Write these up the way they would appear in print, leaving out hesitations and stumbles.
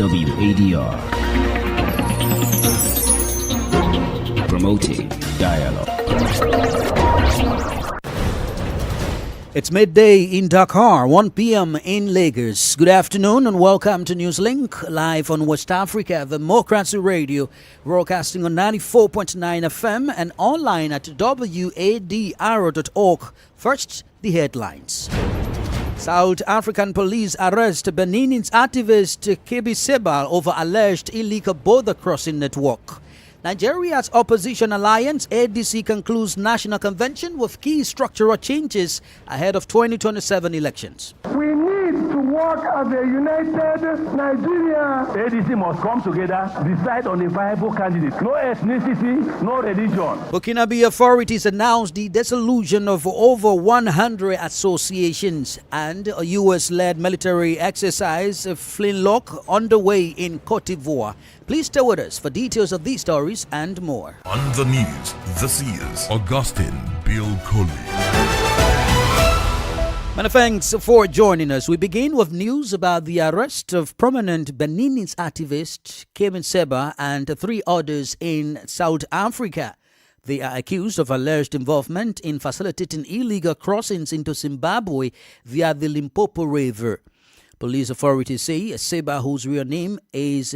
WADR. Promoting dialogue. It's midday in Dakar, 1 p.m. in Lagos. Good afternoon and welcome to Newslink, live on West Africa, Democracy Radio, broadcasting on 94.9 FM and online at wadr.org. First, the headlines. South African police arrest Benin's activist Kebi Sebal over alleged illegal border crossing network. Nigeria's opposition alliance, ADC, concludes national convention with key structural changes ahead of 2027 elections. We need to work as a united Nigeria. ADC must come together, decide on a viable candidate. No ethnicity, no religion. Burkinabe authorities announced the dissolution of over 100 associations, and a U.S.-led military exercise, Flintlock, underway in Cote d'Ivoire. Please stay with us for details of these stories and more. On the news, this is Augustine Bill Coley. Many thanks for joining us. We begin with news about the arrest of prominent Beninese activist Kebi Sebal and 3 others in South Africa. They are accused of alleged involvement in facilitating illegal crossings into Zimbabwe via the Limpopo River. Police authorities say Sebal, whose real name is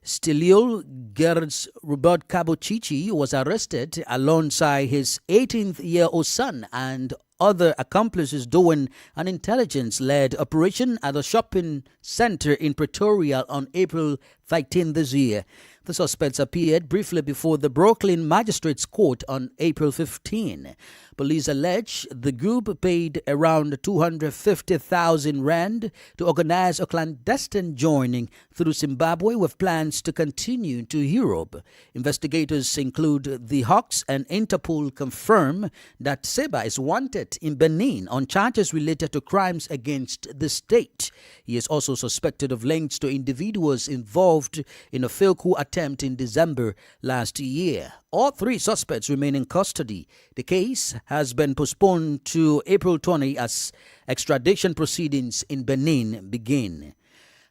Stilio Gerds Robert Kabochichi, was arrested alongside his 18-year-old son and other accomplices during an intelligence-led operation at a shopping center in Pretoria on April 15 this year. The suspects appeared briefly before the Brooklyn Magistrates Court on April 15. Police allege the group paid around 250,000 rand to organize a clandestine joining through Zimbabwe with plans to continue to Europe. Investigators include the Hawks and Interpol confirm that Sebal is wanted in Benin on charges related to crimes against the state. He is also suspected of links to individuals involved in a failed coup attempt in December last year. All 3 suspects remain in custody. The case has been postponed to April 20 as extradition proceedings in Benin begin.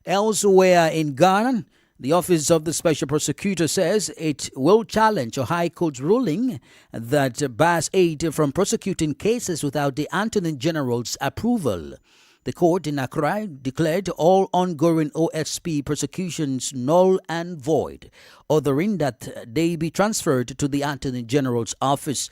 Elsewhere in Ghana, the Office of the Special Prosecutor says it will challenge a High Court ruling that bars aid from prosecuting cases without the Attorney General's approval. The court in Accra declared all ongoing OSP prosecutions null and void, ordering that they be transferred to the Attorney General's office.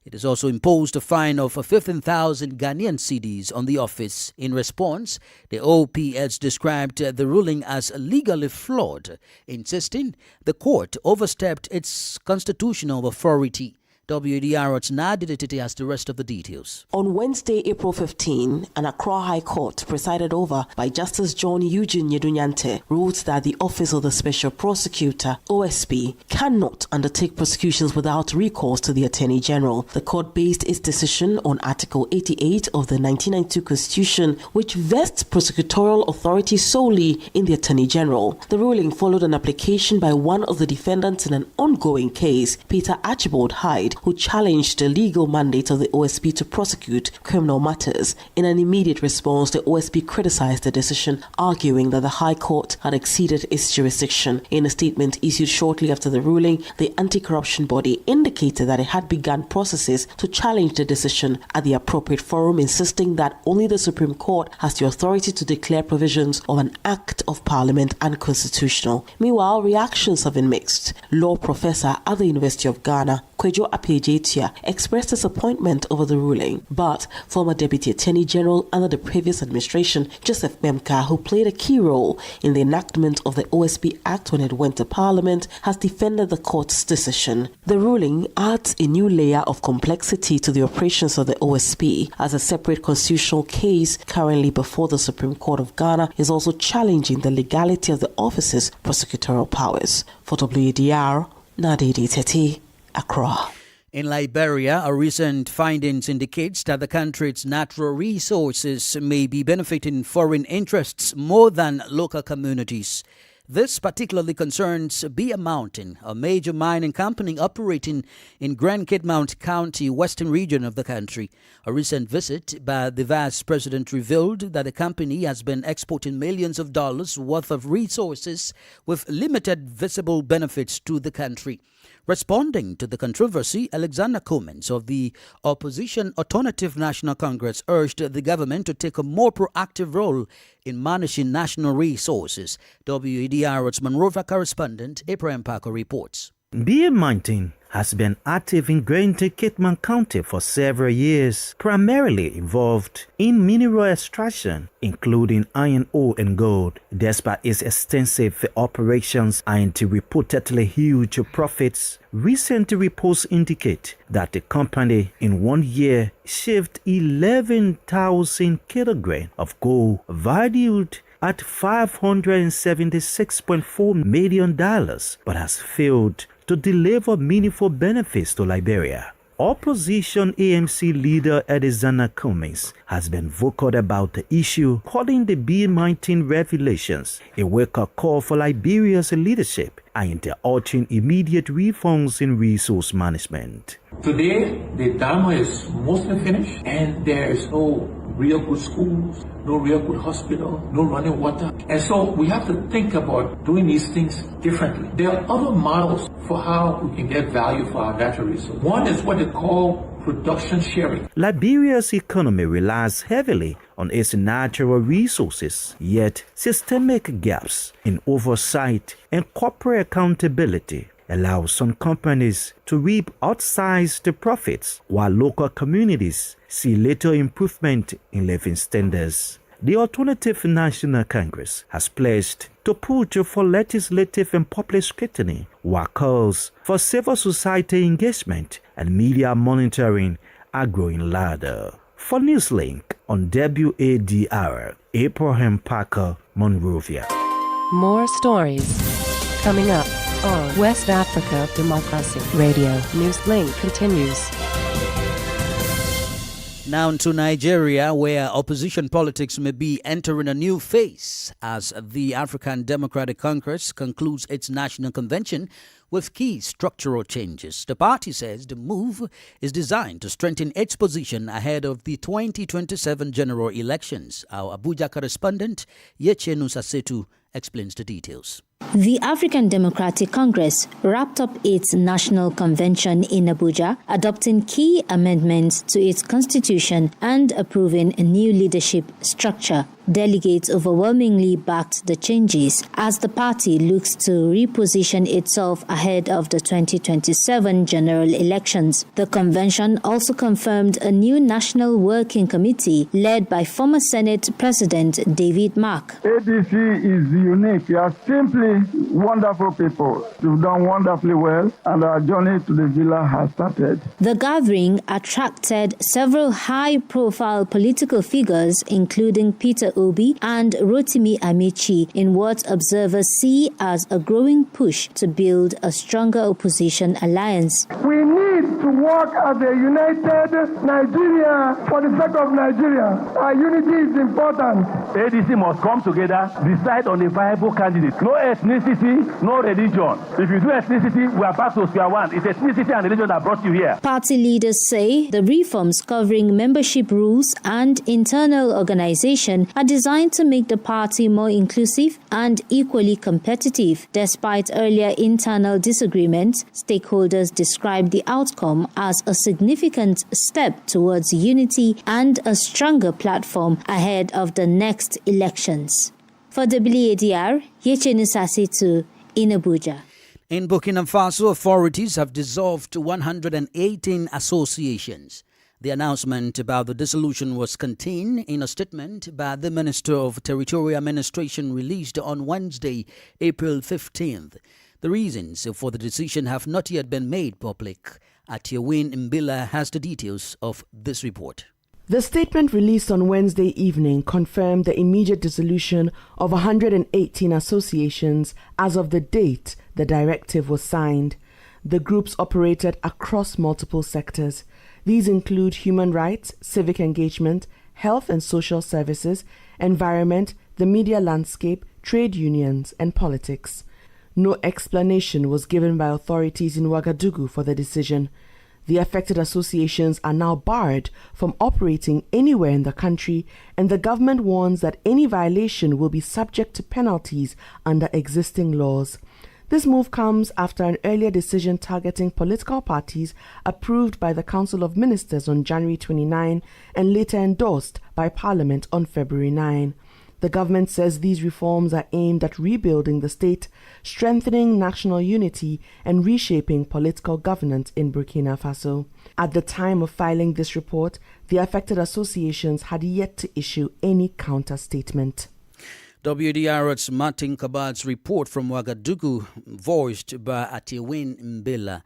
It has also imposed a fine of 15,000 Ghanaian cedis on the office. In response, the OPS described the ruling as legally flawed, insisting the court overstepped its constitutional authority. WADR's Nadia Titi has the rest of the details. On Wednesday, April 15, an Accra High Court, presided over by Justice John Eugene Yedunyante, ruled that the Office of the Special Prosecutor, OSP, cannot undertake prosecutions without recourse to the Attorney General. The court based its decision on Article 88 of the 1992 Constitution, which vests prosecutorial authority solely in the Attorney General. The ruling followed an application by one of the defendants in an ongoing case, Peter Archibald Hyde, who challenged the legal mandate of the OSP to prosecute criminal matters. In an immediate response, the OSP criticized the decision, arguing that the High Court had exceeded its jurisdiction. In a statement issued shortly after the ruling, the anti-corruption body indicated that it had begun processes to challenge the decision at the appropriate forum, insisting that only the Supreme Court has the authority to declare provisions of an Act of Parliament unconstitutional. Meanwhile, reactions have been mixed. Law professor at the University of Ghana, Kwejo Apejetia, expressed disappointment over the ruling, but former Deputy Attorney General under the previous administration, Joseph Memka, who played a key role in the enactment of the OSP Act when it went to Parliament, has defended the court's decision. The ruling adds a new layer of complexity to the operations of the OSP, as a separate constitutional case currently before the Supreme Court of Ghana is also challenging the legality of the office's prosecutorial powers. For WADR, Nadidi Teti, Accra. In Liberia, a recent findings indicates that the country's natural resources may be benefiting foreign interests more than local communities. This particularly concerns Beer Mountain, a major mining company operating in Grand Cape County, western region of the country. A recent visit by the Vice President revealed that the company has been exporting millions of dollars worth of resources with limited visible benefits to the country. Responding to the controversy, Alexander Cummins of the opposition Alternative National Congress urged the government to take a more proactive role in managing national resources. WADR's Monrovia correspondent Abraham Parker reports. Beer Mountain has been active in Grand Cape County for several years, primarily involved in mineral extraction, including iron ore and gold. Despite its extensive operations and reportedly huge profits, recent reports indicate that the company in 1 year shaved 11,000 kilograms of gold valued at $576.4 million, but has failed to deliver meaningful benefits to Liberia. Opposition AMC leader Alexander Cummins has been vocal about the issue, calling the Beer Mountain revelations a wake-up call for Liberia's leadership and urging immediate reforms in resource management. Today, the dam is mostly finished and there is no real good schools, no real good hospital, no running water. And so we have to think about doing these things differently. There are other models for how we can get value for our natural resources. One is what they call production sharing. Liberia's economy relies heavily on its natural resources, yet systemic gaps in oversight and corporate accountability allow some companies to reap outsized profits, while local communities see little improvement in living standards. The Alternative National Congress has pledged to push for legislative and public scrutiny, while calls for civil society engagement and media monitoring are growing louder. For Newslink on WADR, Abraham Parker, Monrovia. More stories coming up on West Africa Democracy Radio. Newslink continues. Now to Nigeria, where opposition politics may be entering a new phase as the African Democratic Congress concludes its national convention with key structural changes. The party says the move is designed to strengthen its position ahead of the 2027 general elections. Our Abuja correspondent, Chez explains the details. The African Democratic Congress wrapped up its national convention in Abuja, adopting key amendments to its constitution and approving a new leadership structure. Delegates overwhelmingly backed the changes as the party looks to reposition itself ahead of the 2027 general elections. The convention also confirmed a new national working committee led by former Senate President David Mark. ADC is unique. You are simply wonderful people. You've done wonderfully well, and our journey to the villa has started. The gathering attracted several high-profile political figures, including Peter Obi and Rotimi Amici, in what observers see as a growing push to build a stronger opposition alliance. We need to work as a united Nigeria for the sake of Nigeria. Our unity is important. ADC must come together, decide on a viable candidate. No ethnicity, no religion. If you do ethnicity, we are back to square one. It's ethnicity and religion that brought you here. Party leaders say the reforms covering membership rules and internal organization are designed to make the party more inclusive and equally competitive. Despite earlier internal disagreements, stakeholders described the outcome as a significant step towards unity and a stronger platform ahead of the next elections. For WADR, Chez in Abuja. In Burkina Faso, authorities have dissolved 118 associations. The announcement about the dissolution was contained in a statement by the Minister of Territorial Administration released on Wednesday, April 15th. The reasons for the decision have not yet been made public. Atiawin Mbila has the details of this report. The statement released on Wednesday evening confirmed the immediate dissolution of 118 associations as of the date the directive was signed. The groups operated across multiple sectors. These include human rights, civic engagement, health and social services, environment, the media landscape, trade unions, and politics. No explanation was given by authorities in Ouagadougou for the decision. The affected associations are now barred from operating anywhere in the country, and the government warns that any violation will be subject to penalties under existing laws. This move comes after an earlier decision targeting political parties approved by the Council of Ministers on January 29 and later endorsed by Parliament on February 9. The government says these reforms are aimed at rebuilding the state, strengthening national unity, and reshaping political governance in Burkina Faso. At the time of filing this report, the affected associations had yet to issue any counter-statement. WDR's Martin Kabat's report from Ouagadougou, voiced by Atiwin Mbila.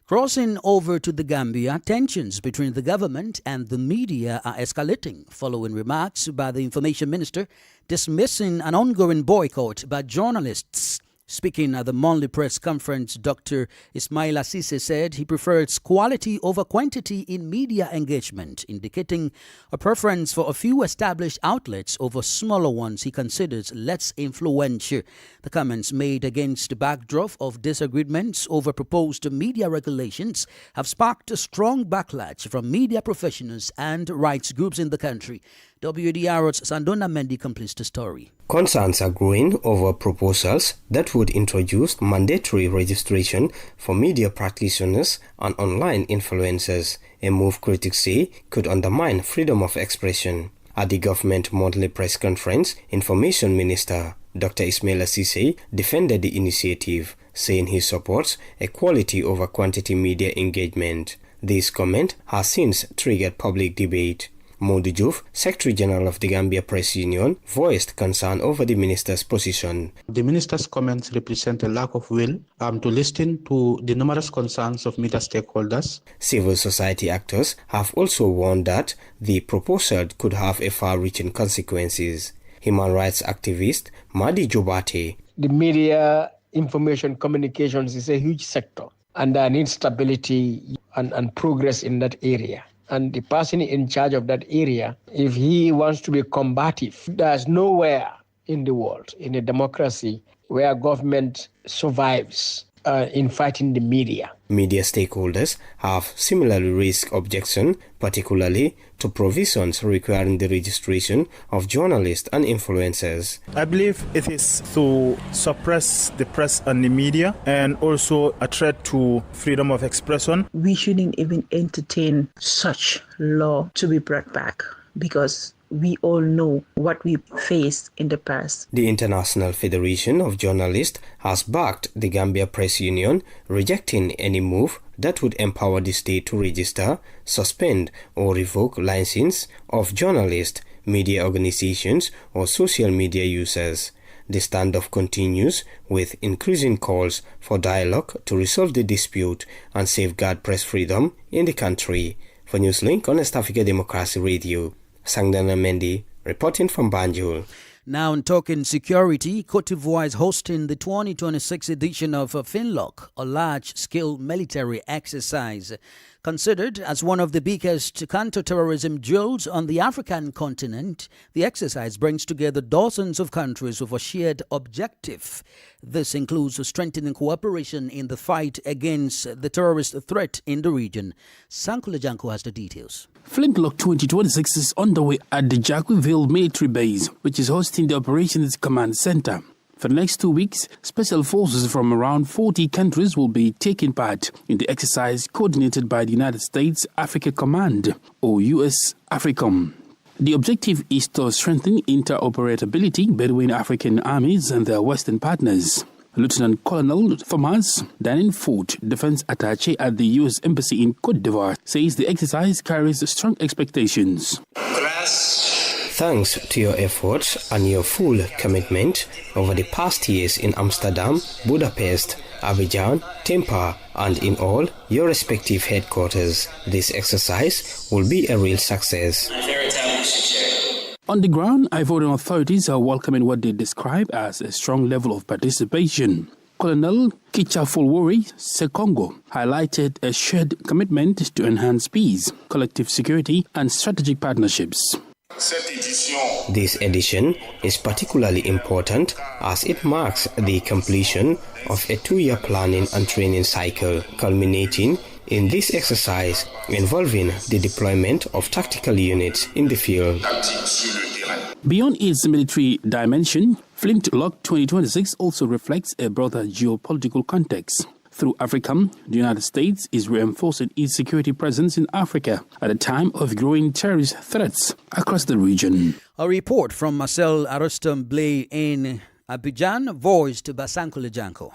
Crossing over to the Gambia, tensions between the government and the media are escalating following remarks by the information minister dismissing an ongoing boycott by journalists. Speaking at the monthly press conference, Dr. Ismaila Cisse said he prefers quality over quantity in media engagement, indicating a preference for a few established outlets over smaller ones he considers less influential. The comments made against the backdrop of disagreements over proposed media regulations have sparked a strong backlash from media professionals and rights groups in the country. WDR's Sandona Mendy completes the story. Concerns are growing over proposals that would introduce mandatory registration for media practitioners and online influencers, a move critics say could undermine freedom of expression. At the government monthly press conference, Information Minister Dr. Ismaila Cisse defended the initiative, saying he supports a quality over quantity media engagement. This comment has since triggered public debate. Modi Diouf, Secretary General of the Gambia Press Union, voiced concern over the minister's position. The minister's comments represent a lack of will to listen to the numerous concerns of media stakeholders. Civil society actors have also warned that the proposal could have far-reaching consequences. Human rights activist Madi Jobate. The media information communications is a huge sector, and there needs stability and progress in that area. And the person in charge of that area, if he wants to be combative, there's nowhere in the world, in a democracy, where government survives in fighting the media. Media stakeholders have similarly raised objection, particularly to provisions requiring the registration of journalists and influencers. I believe it is to suppress the press and the media and also a threat to freedom of expression. We shouldn't even entertain such law to be brought back because we all know what we faced in the past. The International Federation of Journalists has backed the Gambia Press Union, rejecting any move that would empower the state to register, suspend or revoke license of journalists, media organizations or social media users. The standoff continues with increasing calls for dialogue to resolve the dispute and safeguard press freedom in the country. For Newslink on East Africa Democracy Radio, Sangdana Mendy reporting from Banjul. Now, in talking security, Cote d'Ivoire is hosting the 2026 edition of Finlock, a large-scale military exercise. Considered as one of the biggest counter-terrorism drills on the African continent, the exercise brings together dozens of countries with a shared objective. This includes strengthening cooperation in the fight against the terrorist threat in the region. Sankula Janko has the details. Flintlock 2026 is underway at the Jacqueville military base, which is hosting the Operations Command Center. For the next 2 weeks, special forces from around 40 countries will be taking part in the exercise coordinated by the United States Africa Command, or US AFRICOM. The objective is to strengthen interoperability between African armies and their Western partners. Lieutenant Colonel Thomas Daninford, defense attaché at the U.S. Embassy in Cote d'Ivoire, says the exercise carries strong expectations. Thanks to your efforts and your full commitment over the past years in Amsterdam, Budapest, Abidjan, Tampa, and in all your respective headquarters, this exercise will be a real success. On the ground, Ivorian authorities are welcoming what they describe as a strong level of participation. Colonel Kichafulwori Sekongo highlighted a shared commitment to enhance peace, collective security, and strategic partnerships. This edition is particularly important as it marks the completion of a 2-year planning and training cycle, culminating in this exercise involving the deployment of tactical units in the field. Beyond its military dimension, Flintlock 2026 also reflects a broader geopolitical context. Through AFRICOM, the United States is reinforcing its security presence in Africa at a time of growing terrorist threats across the region. A report from Marcel Arostom Blay in Abidjan, voiced by Sankole Janko.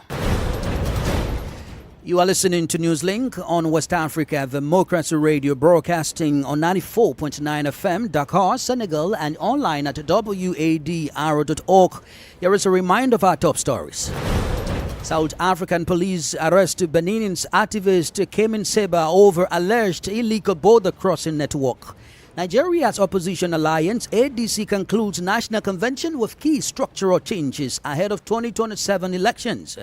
You are listening to Newslink on West Africa Democracy Radio, broadcasting on 94.9 FM, Dakar, Senegal, and online at wadr.org. Here is a reminder of our top stories. South African police arrest Benin's activist Kemin Seba over alleged illegal border crossing network. Nigeria's opposition alliance, ADC, concludes national convention with key structural changes ahead of 2027 elections.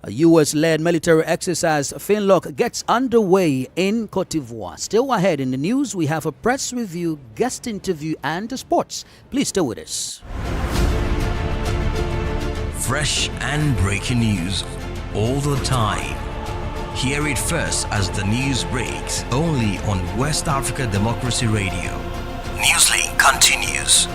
A U.S.-led military exercise, Flintlock, gets underway in Cote d'Ivoire. Still ahead in the news, we have a press review, guest interview, and sports. Please stay with us. Fresh and breaking news all the time. Hear it first as the news breaks, only on West Africa Democracy Radio. Newslink continues.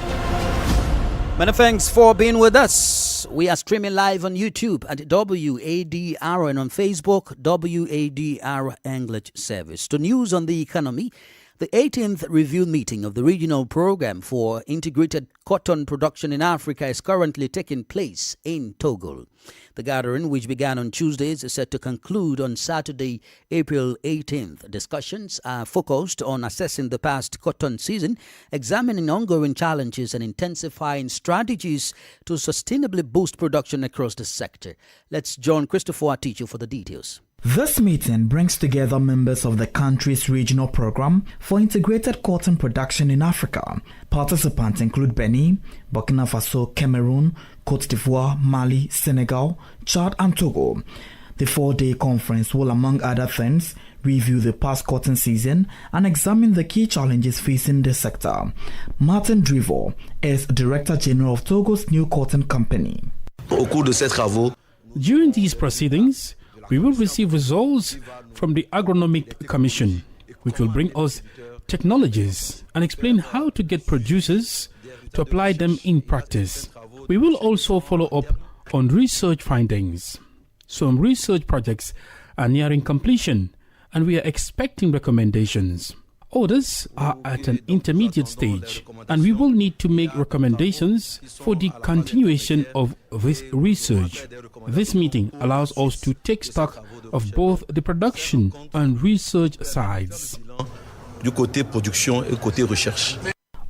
Many thanks for being with us. We are streaming live on YouTube at WADR and on Facebook, WADR English Service. To news on the economy, the 18th review meeting of the regional program for integrated cotton production in Africa is currently taking place in Togo. The gathering, which began on Tuesday, is set to conclude on Saturday, April 18th. Discussions are focused on assessing the past cotton season, examining ongoing challenges, and intensifying strategies to sustainably boost production across the sector. Let's join Christopher Aticho for the details. This meeting brings together members of the country's regional program for integrated cotton production in Africa. Participants include Benin, Burkina Faso, Cameroon, Cote d'Ivoire, Mali, Senegal, Chad, and Togo. The 4-day conference will, among other things, review the past cotton season and examine the key challenges facing the sector. Martin Drivo is Director General of Togo's new cotton company. During these proceedings, we will receive results from the Agronomic Commission, which will bring us technologies and explain how to get producers to apply them in practice. We will also follow up on research findings. Some research projects are nearing completion, and we are expecting recommendations. Others are at an intermediate stage, and we will need to make recommendations for the continuation of this research. This meeting allows us to take stock of both the production and research sides.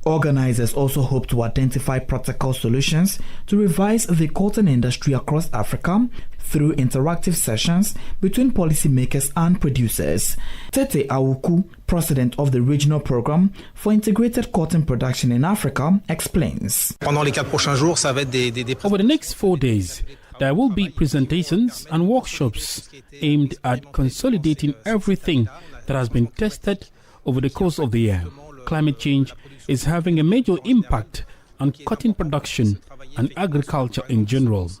Organizers also hope to identify practical solutions to revise the cotton industry across Africa through interactive sessions between policymakers and producers. Tete Awuku, president of the regional program for integrated cotton production in Africa, explains. Over the next 4 days, there will be presentations and workshops aimed at consolidating everything that has been tested over the course of the year. Climate change is having a major impact on cotton production and agriculture in general.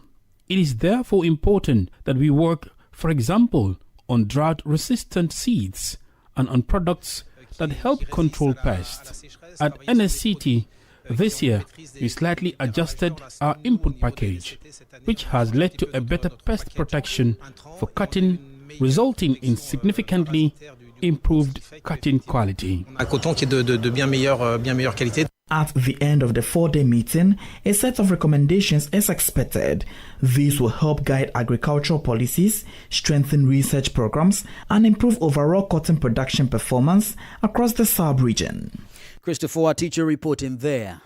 It is therefore important that we work, for example, on drought-resistant seeds and on products that help control pests. At NSCT, this year, we slightly adjusted our input package, which has led to a better pest protection for cotton, resulting in significantly improved cotton quality. At the end of the 4-day meeting, a set of recommendations is expected. These will help guide agricultural policies, strengthen research programs, and improve overall cotton production performance across the sub-region. Christopher, our teacher, reporting there.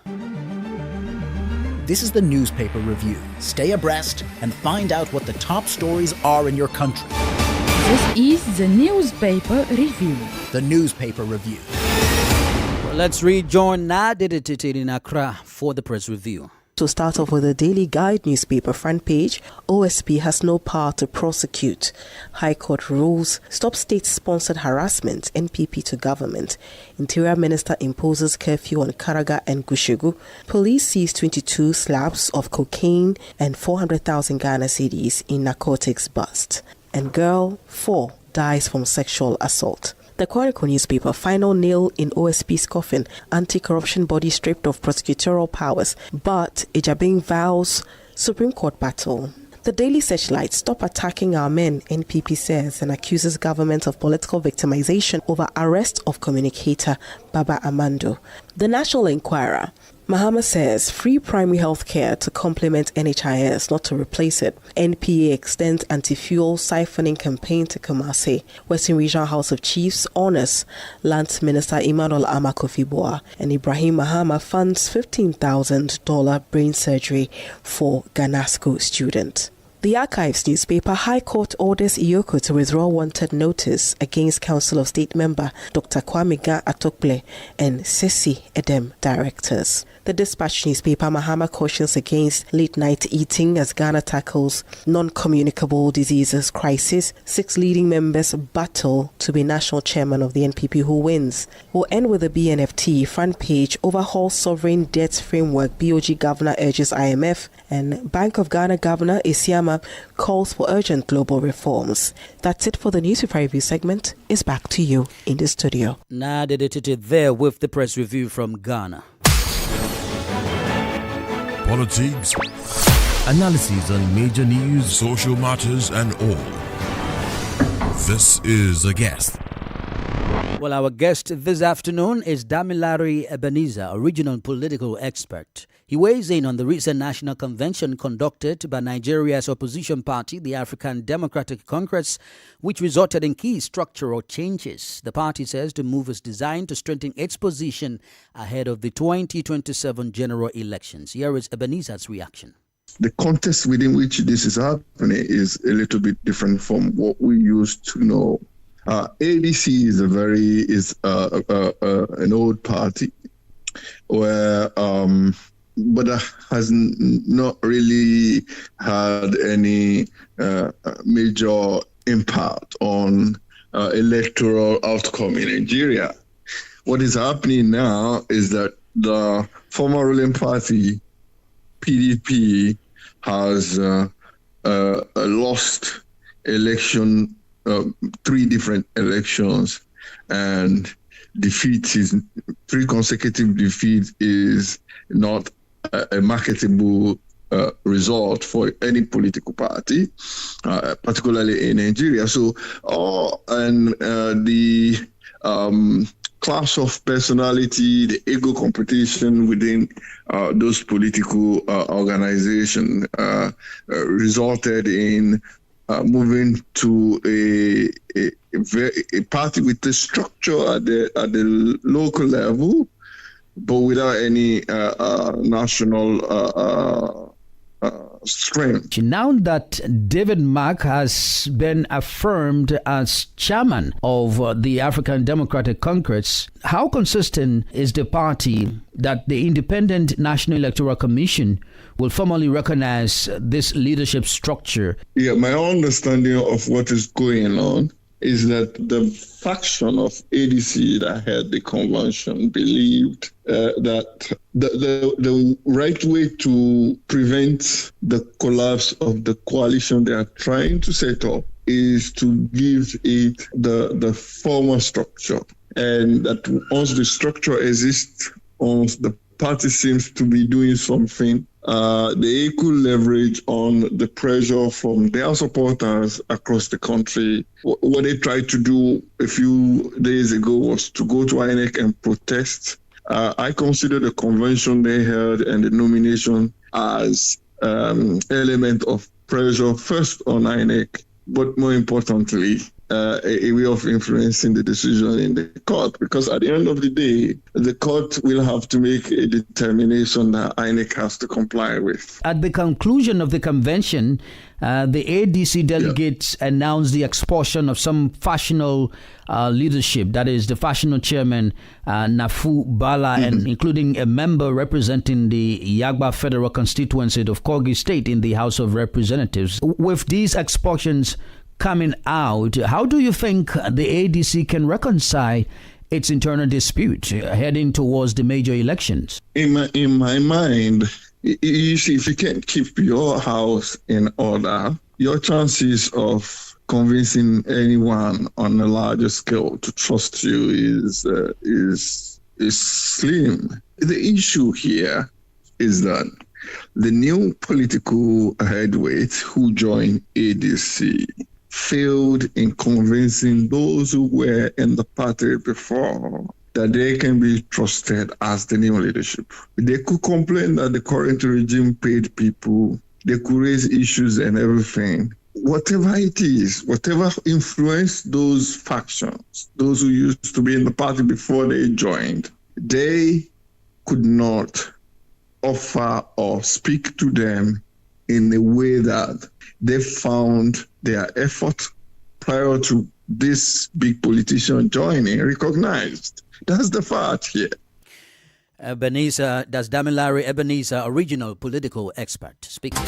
This is the newspaper review. Stay abreast and find out what the top stories are in your country. This is the newspaper review. The newspaper review. Let's rejoin Nadid in Accra for the press review. To start off with the Daily Guide newspaper front page, OSP has no power to prosecute. High Court rules stop state-sponsored harassment, NPP to government. Interior Minister imposes curfew on Karaga and Gushegu. Police seize 22 slabs of cocaine and 400,000 Ghana cedis in narcotics bust. And girl 4 dies from sexual assault. The Chronicle newspaper, final nail in OSP's coffin, anti-corruption body stripped of prosecutorial powers, but Ejabing vows Supreme Court battle. The Daily Searchlight, stop attacking our men, NPP says, and accuses government of political victimization over arrest of communicator Baba Amando. The National Enquirer, Mahama says free primary health care to complement NHIS, not to replace it. NPA extends anti-fuel siphoning campaign to Kumasi. Western Regional House of Chiefs honors Land Minister Emmanuel Amakofi-Boa. And Ibrahim Mahama funds $15,000 brain surgery for Ganasco student. The Archives newspaper, High Court orders Iyoko to withdraw wanted notice against Council of State member Dr. Kwame Atokble and Sesi Edem directors. The Dispatch newspaper, Mahama cautions against late-night eating as Ghana tackles non-communicable diseases crisis. 6 leading members battle to be national chairman of the NPP. Who wins? We'll end with the BNFT front page. Overhaul sovereign debt framework. BOG governor urges IMF. And Bank of Ghana governor Isiama calls for urgent global reforms. That's it for the newspaper review segment. It's back to you in the studio. Now dedicated there with the press review from Ghana. Politics, analysis on major news, social matters, and all. This is A Guest. Well, our guest this afternoon is Damilare Ebenezer, a regional political expert. He weighs in on the recent national convention conducted by Nigeria's opposition party, the African Democratic Congress, which resulted in key structural changes. The party says the move is designed to strengthen its position ahead of the 2027 general elections. Here is Ebenezer's reaction. The context within which this is happening is a little bit different from what we used to know. ADC is an old party where but has not really had any major impact on electoral outcome in Nigeria. What is happening now is that the former ruling party, PDP, has lost election, 3 different elections, and 3 consecutive defeats is not a marketable result for any political party, particularly in Nigeria. So, the clash of personality, the ego competition within those political organizations resulted in moving to a party with a structure at the local level, but without any national strength. Now that David Mark has been affirmed as chairman of the African Democratic Congress, how consistent is the party that the Independent National Electoral Commission will formally recognize this leadership structure? Yeah, my understanding of what is going on is that the faction of ADC that had the convention believed that the right way to prevent the collapse of the coalition they are trying to set up is to give it the former structure. And that once the structure exists, once the party seems to be doing something, they could leverage on the pressure from their supporters across the country. What they tried to do a few days ago was to go to INEC and protest. I consider the convention they held and the nomination as element of pressure, first on INEC, but more importantly, a way of influencing the decision in the court, because at the end of the day, the court will have to make a determination that INEC has to comply with. At the conclusion of the convention, the ADC delegates announced the expulsion of some factional leadership, that is the factional chairman, Nafu Bala, and including a member representing the Yagba Federal Constituency of Kogi State in the House of Representatives. With these expulsions coming out, how do you think the ADC can reconcile its internal dispute heading towards the major elections? In my mind, you see, if you can't keep your house in order, your chances of convincing anyone on a larger scale to trust you is slim. The issue here is that the new political heavyweights who joined ADC failed in convincing those who were in the party before that they can be trusted as the new leadership. They could complain that the current regime paid people, they could raise issues and everything. Whatever it is, whatever influenced those factions, those who used to be in the party before they joined, they could not offer or speak to them in a way that they found their effort prior to this big politician joining recognized. That's the fact here. Ebenezer, that's Damilare Ebenezer, original political expert, speaking.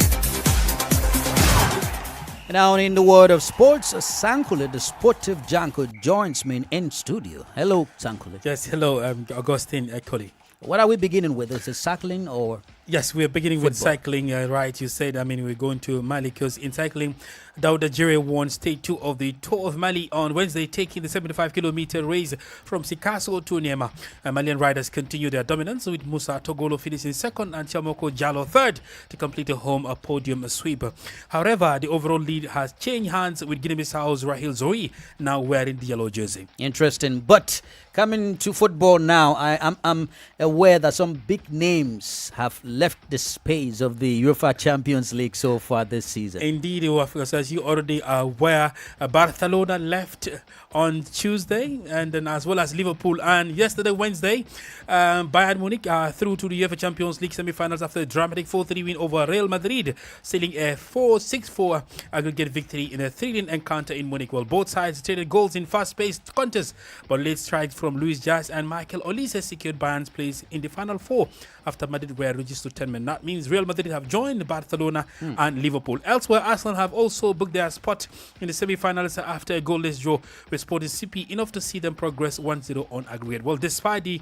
Now, in the world of sports, Sankule, the sportive Janko, joins me in studio. Hello, Sankule. Yes, hello, Augustine Ekoli. What are we beginning with? Is it cycling or? Yes, we're beginning with cycling, right? You said, we're going to Mali because in cycling, Dauda Jere won stage 2 of the Tour of Mali on Wednesday, taking the 75-kilometer race from Sikasso to Niema. Malian riders continue their dominance with Musa Togolo finishing second and Chamoko Jallo third to complete a home podium sweep. However, the overall lead has changed hands with Guinea-Bissau's Rahil Zoe now wearing the yellow jersey. Interesting. But coming to football now, I'm aware that some big names have left the space of the UEFA Champions League so far this season. Indeed, as you already are aware, Barcelona left on Tuesday, and then as well as Liverpool. And yesterday, Wednesday, Bayern Munich are through to the UEFA Champions League semi-finals after a dramatic 4-3 win over Real Madrid, sealing a 4-6-4 aggregate victory in a thrilling encounter in Munich. Well, both sides traded goals in fast-paced contests, but late strikes from Luis Diaz and Michael Olise secured Bayern's place in the final four after Madrid were reduced to 10 men. That means Real Madrid have joined Barcelona and Liverpool. Elsewhere, Arsenal have also booked their spot in the semi-finals after a goalless draw with Sporting CP, enough to see them progress 1-0 on aggregate. Well, despite the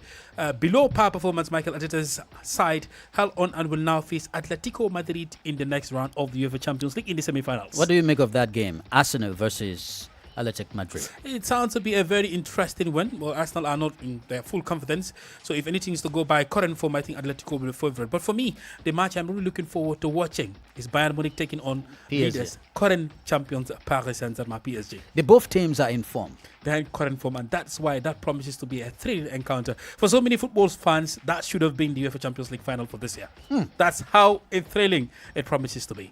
below-par performance, Michael Arteta's side held on and will now face Atletico Madrid in the next round of the UEFA Champions League in the semi-finals. What do you make of that game? Arsenal versus Athletic Madrid. It sounds to be a very interesting one. Well, Arsenal are not in their full confidence, so if anything is to go by current form, I think Atletico will be favourite. But for me, the match I'm really looking forward to watching is Bayern Munich taking on leaders, current champions Paris Saint-Germain, PSG. Both teams are in form. They're in current form, and that's why that promises to be a thrilling encounter. For so many football fans, that should have been the UEFA Champions League final for this year. That's how thrilling it promises to be.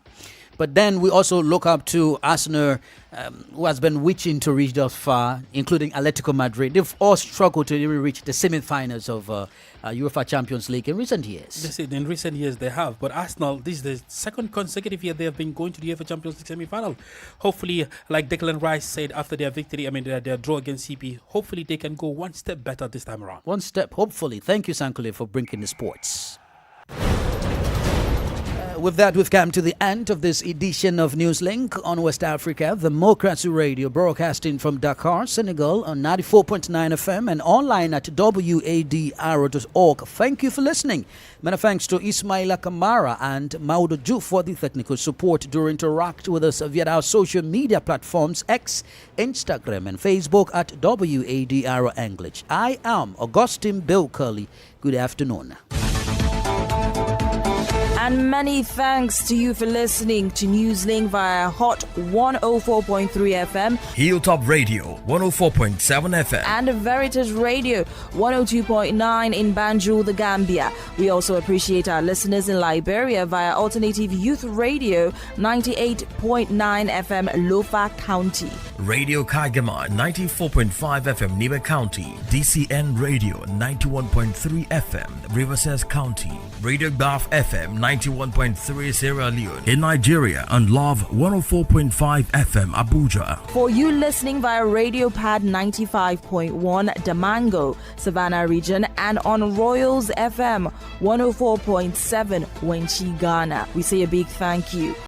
But then we also look up to Arsenal, who has been wishing to reach thus far, including Atletico Madrid. They've all struggled to even reach the semi-finals of UEFA Champions League in recent years. In recent years they have, but Arsenal, this is the second consecutive year they have been going to the UEFA Champions League semi-final. Hopefully, like Declan Rice said after their victory, their draw against CP, hopefully they can go one step better this time around. One step, hopefully. Thank you, Sankule, for bringing the sports. With that, we've come to the end of this edition of Newslink on West Africa, Democracy Radio, broadcasting from Dakar, Senegal on 94.9 FM and online at wadr.org. Thank you for listening. Many thanks to Ismaila Kamara and Maudo Ju for the technical support. Do interact with us via our social media platforms, X, Instagram and Facebook at WADR English. I am Augustine Bill Curley. Good afternoon. And many thanks to you for listening to Newslink via Hot 104.3 FM, Hilltop Radio 104.7 FM, and Veritas Radio 102.9 in Banjul, the Gambia. We also appreciate our listeners in Liberia via Alternative Youth Radio 98.9 FM, Lofa County. Radio Kaigama 94.5 FM, Nibe County, DCN Radio 91.3 FM, Riverside County, Radio Baf FM 91.3 Sierra Leone in Nigeria, and Love 104.5 FM, Abuja. For you listening via Radio Pad 95.1 Damango, Savannah region, and on Royals FM 104.7 Wenchi, Ghana, we say a big thank you.